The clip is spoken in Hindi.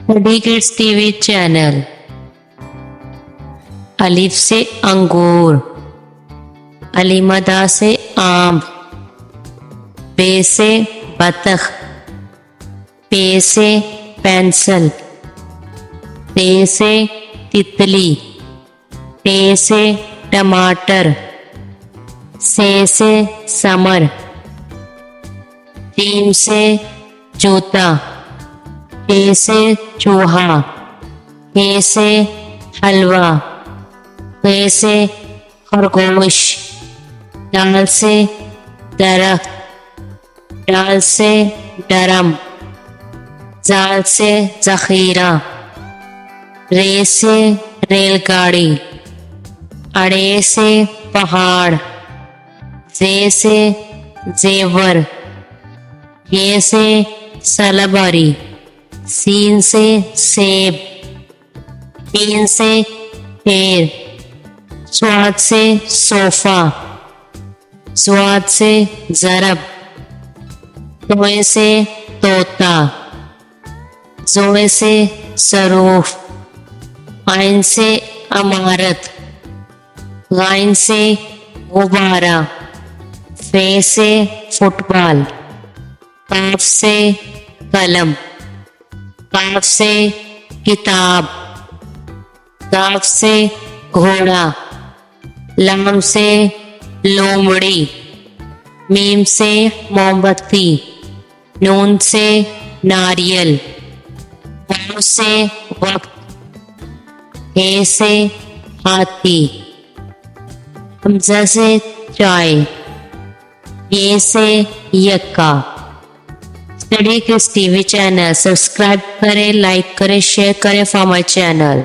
Study kids TV channel. अलिफ से अंगूर, अलीमदा से आम, बे से बतख, पे से पेंसिल, ते से तितली, टे से टमाटर, से समर, जीम से जूता, टे से चूहा, हे से हलवा, खे से खरगोश, दाल से दरख्त, डाल से डरम, जाल से जखीरा, रे से रेलगाड़ी, अड़े से पहाड़, जे से जेवर, ये से सलबरी, सीन से सेब, तीन से पेड़, स्वाद से सोफा, स्वाद से जरब, तोए से तोता, जोए से सरूफ, आइन से अमारत, गाइन से गुब्बारा, फे से फुटबॉल, काफ से कलम, काफ से किताब, काफ से घोड़ा, लाम से लोमड़ी, मीम से मोमबत्ती, नून से नारियल, वाव से वक्त, हे से हाथी, हमजा से चाय, ये से यक्का। Study kids TV channel subscribe करें, लाइक करें, शेयर करें फॉर माई चैनल।